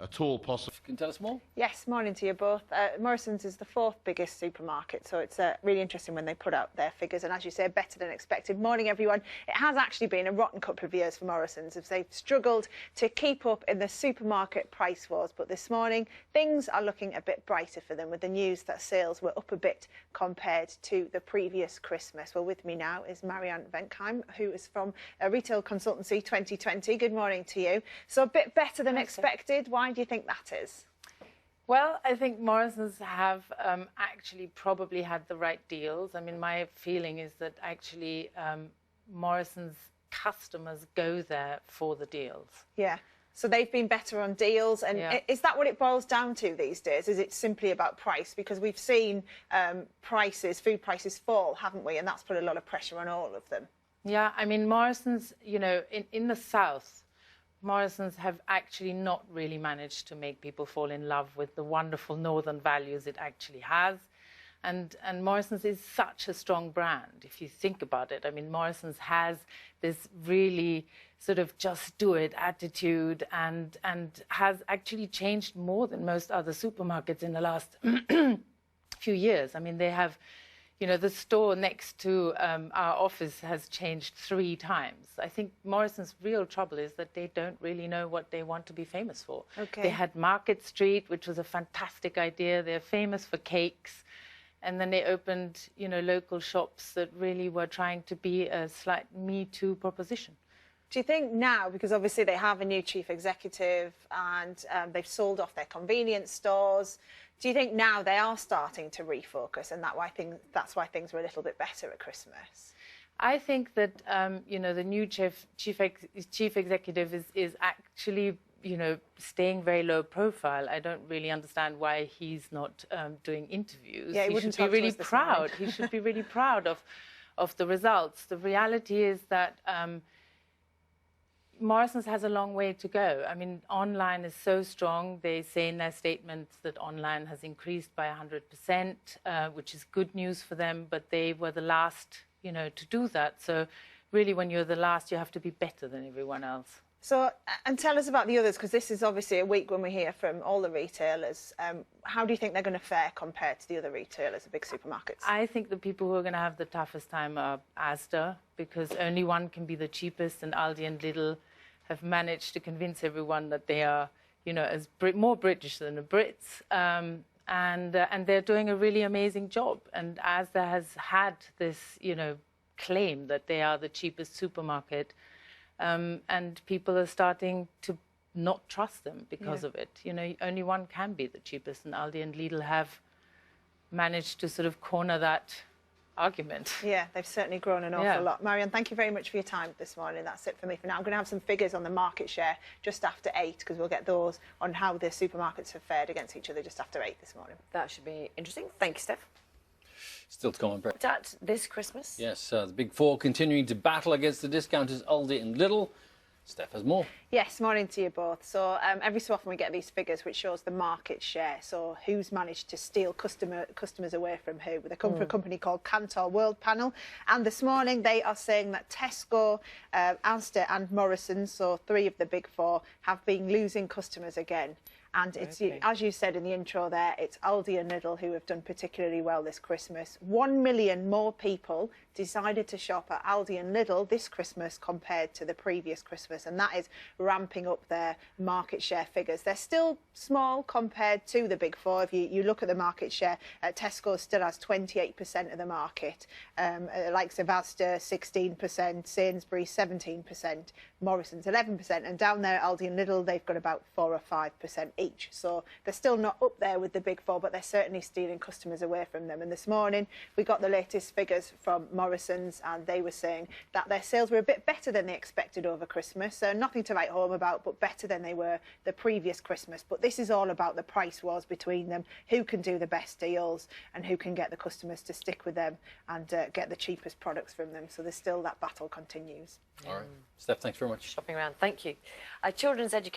at all possible. Can you tell us more? Yes, morning to you both. Morrison's is the fourth biggest supermarket, so it's really interesting when they put out their figures, and as you say, better than expected. Morning, everyone. It has actually been a rotten couple of years for Morrison's, as they've struggled to keep up in the supermarket price wars, but this morning things are looking a bit brighter for them, with the news that sales were up a bit compared to the previous Christmas. Well, with me now is Marianne Venkheim, who is from Retail Consultancy 2020. Good morning to you. So a bit better than expected. Why do you think that is? Well, I think Morrison's have actually probably had the right deals. I mean, my feeling is that actually Morrison's customers go there for the deals. Yeah. So they've been better on deals, and is that what it boils down to these days? Is it simply about price? Because we've seen food prices fall, haven't we? And that's put a lot of pressure on all of them. Yeah, I mean, Morrison's, you know, in the south, Morrison's have actually not really managed to make people fall in love with the wonderful northern values it actually has. And Morrison's is such a strong brand, if you think about it. I mean, Morrison's has this really sort of just do it attitude and has actually changed more than most other supermarkets in the last few years. I mean, they have, you know, the store next to our office has changed 3 times. I think Morrison's real trouble is that they don't really know what they want to be famous for. Okay. They had Market Street, which was a fantastic idea. They're famous for cakes. And then they opened, you know, local shops that really were trying to be a slight Me Too proposition. Do you think now, because obviously they have a new chief executive and they've sold off their convenience stores, do you think now they are starting to refocus, and that's why things were a little bit better at Christmas? I think that, you know, the new chief executive is actually, you know, staying very low profile. I don't really understand why he's not doing interviews. Yeah, he should be really proud. He should be really proud of the results. The reality is that Morrison's has a long way to go. I mean, online is so strong. They say in their statements that online has increased by 100%, which is good news for them, but they were the last, you know, to do that. So really, when you're the last, you have to be better than everyone else. So, and tell us about the others, because this is obviously a week when we hear from all the retailers. How do you think they're going to fare compared to the other retailers, the big supermarkets? I think the people who are going to have the toughest time are Asda, because only one can be the cheapest, and Aldi and Lidl have managed to convince everyone that they are, you know, more British than the Brits, and they're doing a really amazing job. And Asda has had this, you know, claim that they are the cheapest supermarket. And people are starting to not trust them because of it. You know, only one can be the cheapest, and Aldi and Lidl have managed to sort of corner that argument. Yeah, they've certainly grown an awful lot. Marianne, thank you very much for your time this morning. That's it for me for now. I'm going to have some figures on the market share just after 8, because we'll get those on how the supermarkets have fared against each other just after 8 this morning. That should be interesting. Thank you, Steph. Still to come on, Brett. At this Christmas. Yes, the big four continuing to battle against the discounters Aldi and Lidl. Steph has more. Yes, morning to you both. So every so often we get these figures which shows the market share, so who's managed to steal customers away from who. They come from a company called Kantar World Panel, and this morning they are saying that Tesco, Asda and Morrison's, so 3 of the big 4, have been losing customers again. And it's, as you said in the intro there, it's Aldi and Lidl who have done particularly well this Christmas. 1 million more people decided to shop at Aldi and Lidl this Christmas compared to the previous Christmas, and that is ramping up their market share figures. They're still small compared to the big 4. If you look at the market share, Tesco still has 28% of the market, likes of Asda 16%, Sainsbury's 17%, Morrison's 11%, and down there Aldi and Lidl, they've got about 4 or 5% each. So they're still not up there with the big 4, but they're certainly stealing customers away from them. And this morning we got the latest figures from Morrison's, and they were saying that their sales were a bit better than they expected over Christmas. Nothing to write home about, but better than they were the previous Christmas. But this is all about the price wars between them, who can do the best deals and who can get the customers to stick with them and get the cheapest products from them. So there's still that battle continues. All right. Steph, thanks very much. Shopping around. Thank you. Children's education.